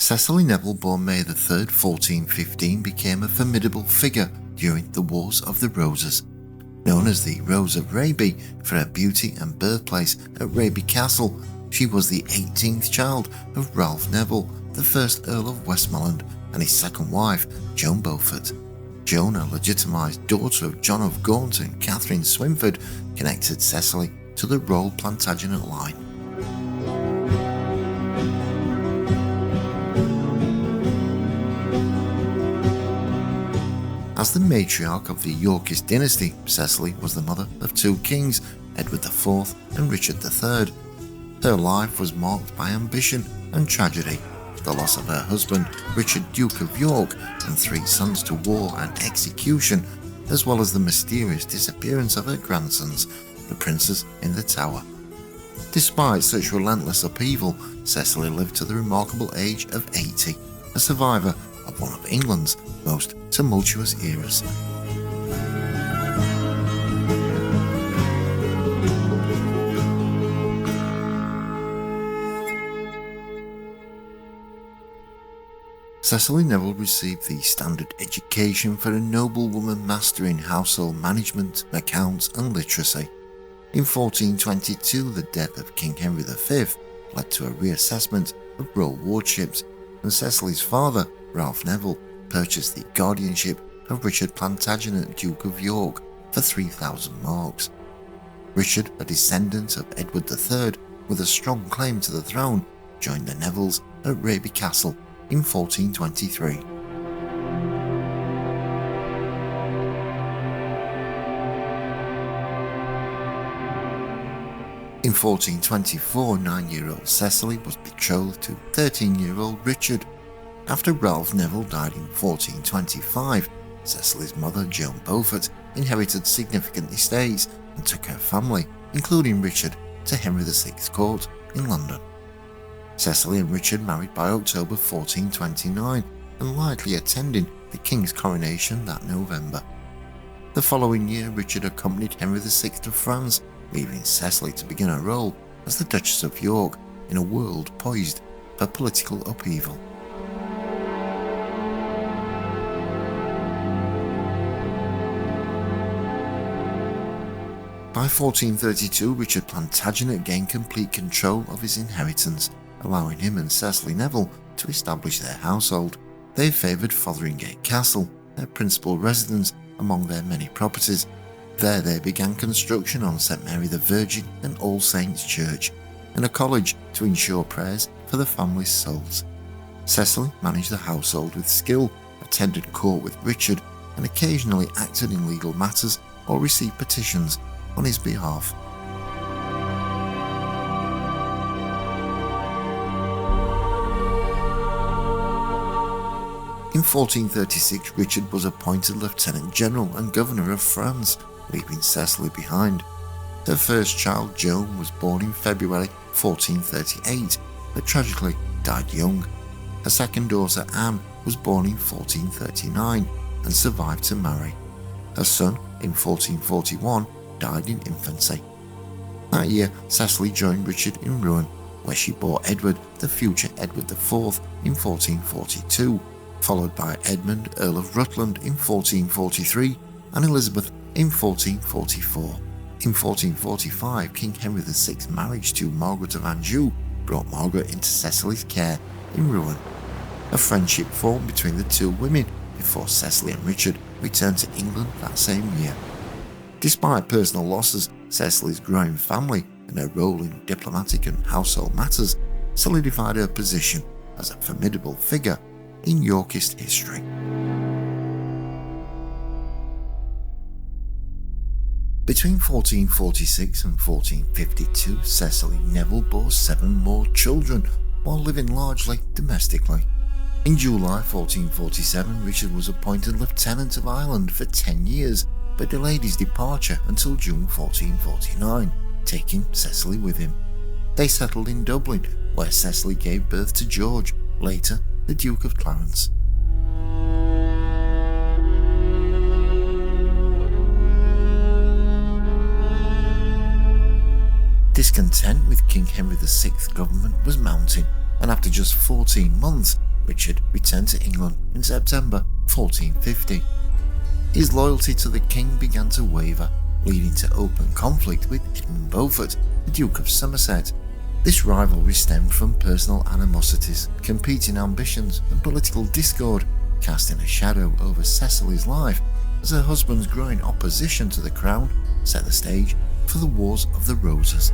Cecily Neville, born May 3, 1415, became a formidable figure during the Wars of the Roses. Known as the Rose of Raby for her beauty and birthplace at Raby Castle, she was the 18th child of Ralph Neville, the 1st Earl of Westmoreland, and his second wife, Joan Beaufort. Joan, a legitimised daughter of John of Gaunt and Catherine Swynford, connected Cecily to the royal Plantagenet line. As the matriarch of the Yorkist dynasty, Cecily was the mother of two kings, Edward IV and Richard III. Her life was marked by ambition and tragedy, the loss of her husband, Richard, Duke of York, and 3 sons to war and execution, as well as the mysterious disappearance of her grandsons, the princes in the Tower. Despite such relentless upheaval, Cecily lived to the remarkable age of 80, a survivor of one of England's most tumultuous eras. Cecily Neville received the standard education for a noblewoman mastering household management, accounts and literacy. In 1422, the death of King Henry V led to a reassessment of royal wardships, and Cecily's father, Ralph Neville, purchased the guardianship of Richard Plantagenet, Duke of York, for 3,000 marks. Richard, a descendant of Edward III with a strong claim to the throne, joined the Nevilles at Raby Castle in 1423. In 1424, 9-year-old Cecily was betrothed to 13-year-old Richard. After Ralph Neville died in 1425, Cecily's mother, Joan Beaufort, inherited significant estates and took her family, including Richard, to Henry VI's court in London. Cecily and Richard married by October 1429 and likely attending the King's coronation that November. The following year, Richard accompanied Henry VI to France, leaving Cecily to begin her role as the Duchess of York in a world poised for political upheaval. By 1432, Richard Plantagenet gained complete control of his inheritance, allowing him and Cecily Neville to establish their household. They favoured Fotheringay Castle, their principal residence among their many properties. There they began construction on St Mary the Virgin and All Saints Church, and a college to ensure prayers for the family's souls. Cecily managed the household with skill, attended court with Richard, and occasionally acted in legal matters or received petitions on his behalf. In 1436, Richard was appointed Lieutenant General and Governor of France, leaving Cecily behind. Her first child, Joan, was born in February 1438, but tragically died young. Her second daughter, Anne, was born in 1439 and survived to marry. Her son, in 1441, died in infancy. That year, Cecily joined Richard in Rouen, where she bore Edward, the future Edward IV, in 1442, followed by Edmund, Earl of Rutland, in 1443, and Elizabeth in 1444. In 1445, King Henry VI's marriage to Margaret of Anjou brought Margaret into Cecily's care in Rouen. A friendship formed between the two women before Cecily and Richard returned to England that same year. Despite personal losses, Cecily's growing family and her role in diplomatic and household matters solidified her position as a formidable figure in Yorkist history. Between 1446 and 1452, Cecily Neville bore 7 more children while living largely domestically. In July 1447, Richard was appointed Lieutenant of Ireland for 10 years, but delayed his departure until June 1449, taking Cecily with him. They settled in Dublin, where Cecily gave birth to George, later the Duke of Clarence. Discontent with King Henry VI's government was mounting, and after just 14 months, Richard returned to England in September 1450. His loyalty to the king began to waver, leading to open conflict with Edmund Beaufort, the Duke of Somerset. This rivalry stemmed from personal animosities, competing ambitions, and political discord, casting a shadow over Cecily's life as her husband's growing opposition to the crown set the stage for the Wars of the Roses.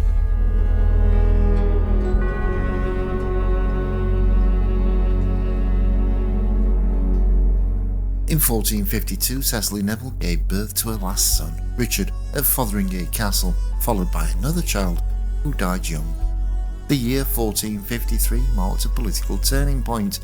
In 1452, Cecily Neville gave birth to her last son, Richard, at Fotheringay Castle, followed by another child, who died young. The year 1453 marked a political turning point.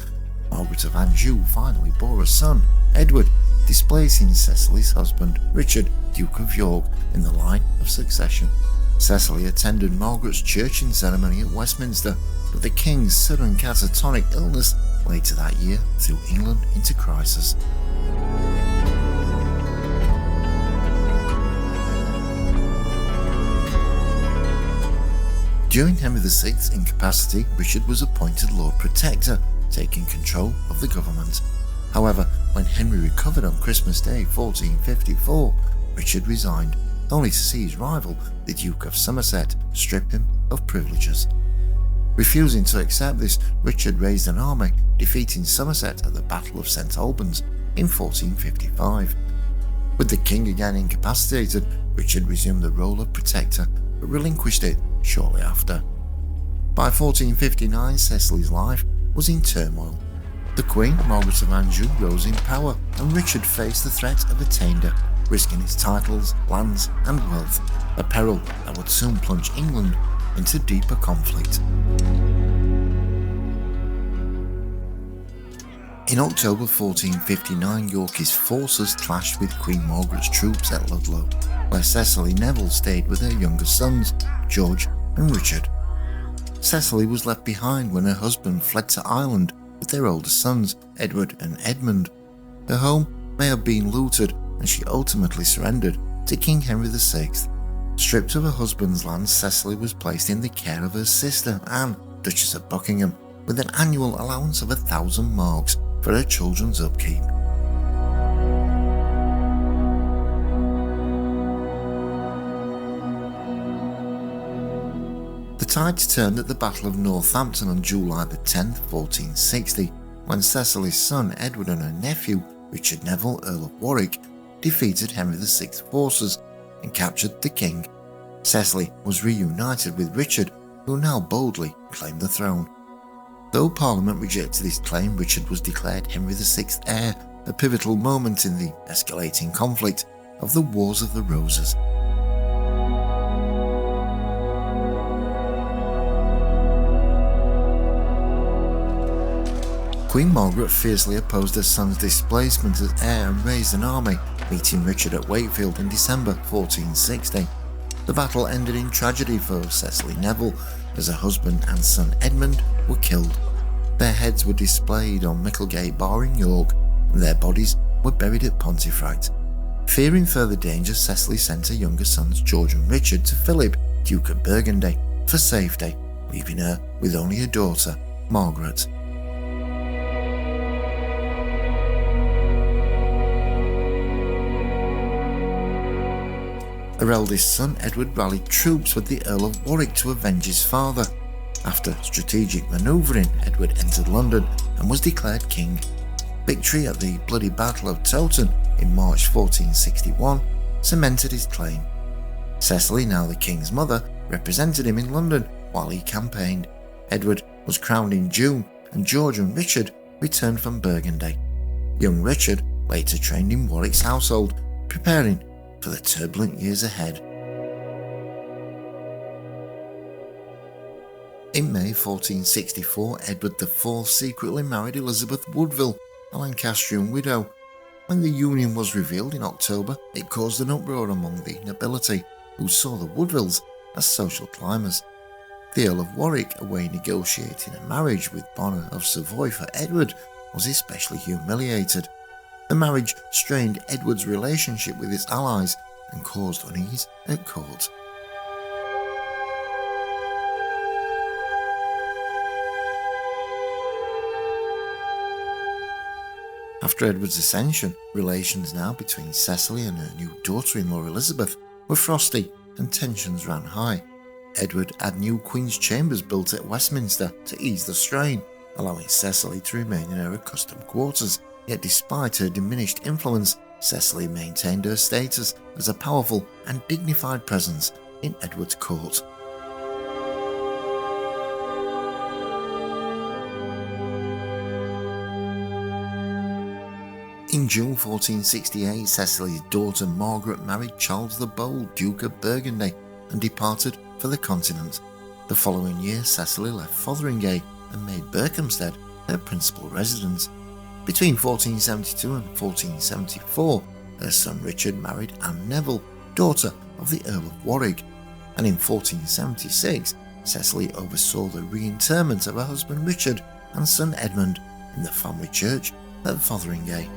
Margaret of Anjou finally bore a son, Edward, displacing Cecily's husband, Richard, Duke of York, in the line of succession. Cecily attended Margaret's churching ceremony at Westminster, but the king's sudden catatonic illness later that year threw England into crisis. During Henry VI's incapacity, Richard was appointed Lord Protector, taking control of the government. However, when Henry recovered on Christmas Day 1454, Richard resigned, only to see his rival, the Duke of Somerset, strip him of privileges. Refusing to accept this, Richard raised an army, defeating Somerset at the Battle of St Albans in 1455. With the king again incapacitated, Richard resumed the role of protector, but relinquished it shortly after. By 1459, Cecily's life was in turmoil. The Queen, Margaret of Anjou, rose in power, and Richard faced the threat of attainder, risking his titles, lands, and wealth, a peril that would soon plunge England into deeper conflict. In October 1459, Yorkist forces clashed with Queen Margaret's troops at Ludlow, where Cecily Neville stayed with her younger sons, George and Richard. Cecily was left behind when her husband fled to Ireland with their older sons, Edward and Edmund. Her home may have been looted, and she ultimately surrendered to King Henry VI. Stripped of her husband's lands, Cecily was placed in the care of her sister Anne, Duchess of Buckingham, with an annual allowance of 1,000 marks for her children's upkeep. The tides turned at the Battle of Northampton on July 10, 1460, when Cecily's son Edward and her nephew, Richard Neville, Earl of Warwick, defeated Henry VI's forces and captured the king. Cecily was reunited with Richard, who now boldly claimed the throne. Though Parliament rejected his claim, Richard was declared Henry VI's heir, a pivotal moment in the escalating conflict of the Wars of the Roses. Queen Margaret fiercely opposed her son's displacement as heir and raised an army, meeting Richard at Wakefield in December 1460. The battle ended in tragedy for Cecily Neville, as her husband and son Edmund were killed. Their heads were displayed on Micklegate Bar in York, and their bodies were buried at Pontefract. Fearing further danger, Cecily sent her younger sons George and Richard to Philip, Duke of Burgundy, for safety, leaving her with only a daughter, Margaret. Her eldest son Edward rallied troops with the Earl of Warwick to avenge his father. After strategic manoeuvring, Edward entered London and was declared king. Victory at the Bloody Battle of Towton in March 1461 cemented his claim. Cecily, now the king's mother, represented him in London while he campaigned. Edward was crowned in June, and George and Richard returned from Burgundy. Young Richard later trained in Warwick's household, preparing for the turbulent years ahead. In May 1464, Edward IV secretly married Elizabeth Woodville, a Lancastrian widow. When the union was revealed in October, it caused an uproar among the nobility, who saw the Woodvilles as social climbers. The Earl of Warwick, away negotiating a marriage with Bonner of Savoy for Edward, was especially humiliated. The marriage strained Edward's relationship with his allies and caused unease at court. After Edward's ascension, relations now between Cecily and her new daughter-in-law Elizabeth were frosty and tensions ran high. Edward had new Queen's chambers built at Westminster to ease the strain, allowing Cecily to remain in her accustomed quarters. Yet despite her diminished influence, Cecily maintained her status as a powerful and dignified presence in Edward's court. In June 1468, Cecily's daughter Margaret married Charles the Bold, Duke of Burgundy, and departed for the continent. The following year, Cecily left Fotheringay and made Berkhamsted her principal residence. Between 1472 and 1474, her son Richard married Anne Neville, daughter of the Earl of Warwick, and in 1476, Cecily oversaw the reinterment of her husband Richard and son Edmund in the family church at Fotheringay.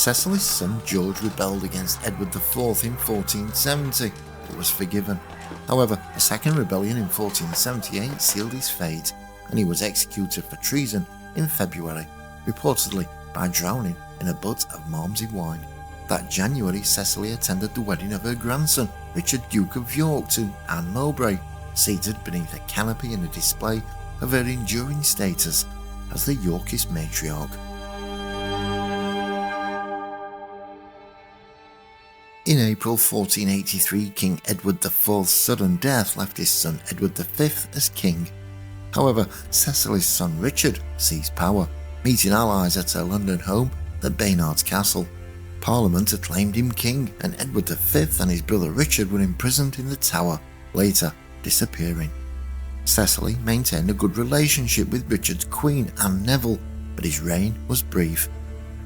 Cecily's son George rebelled against Edward IV in 1470, but was forgiven. However, a second rebellion in 1478 sealed his fate, and he was executed for treason in February, reportedly by drowning in a butt of Malmsey wine. That January, Cecily attended the wedding of her grandson, Richard, Duke of York, to Anne Mowbray, seated beneath a canopy in a display of her enduring status as the Yorkist matriarch. In April 1483, King Edward IV's sudden death left his son Edward V as king. However, Cecily's son Richard seized power, meeting allies at her London home at Baynard's Castle. Parliament acclaimed him king, and Edward V and his brother Richard were imprisoned in the Tower, later disappearing. Cecily maintained a good relationship with Richard's queen, Anne Neville, but his reign was brief.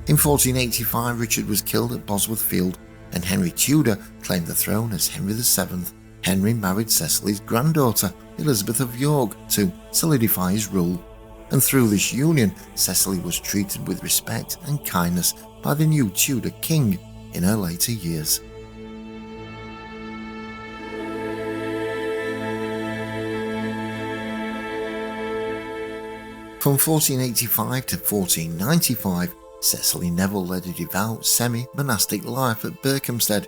In 1485, Richard was killed at Bosworth Field, and Henry Tudor claimed the throne as Henry VII. Henry married Cecily's granddaughter, Elizabeth of York, to solidify his rule, and through this union, Cecily was treated with respect and kindness by the new Tudor king in her later years. From 1485 to 1495, Cecily Neville led a devout, semi-monastic life at Berkhamsted.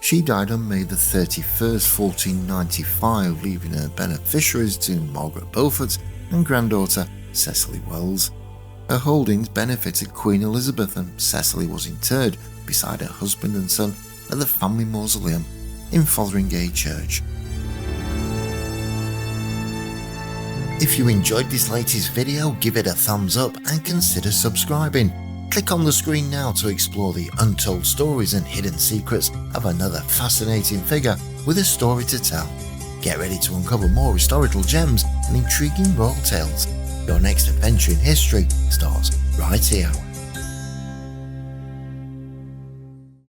She died on May 31st, 1495, leaving her beneficiaries to Margaret Beaufort and granddaughter Cecily Wells. Her holdings benefited Queen Elizabeth, and Cecily was interred beside her husband and son at the family mausoleum in Fotheringay Church. If you enjoyed this latest video, give it a thumbs up and consider subscribing. Click on the screen now to explore the untold stories and hidden secrets of another fascinating figure with a story to tell. Get ready to uncover more historical gems and intriguing royal tales. Your next adventure in history starts right here.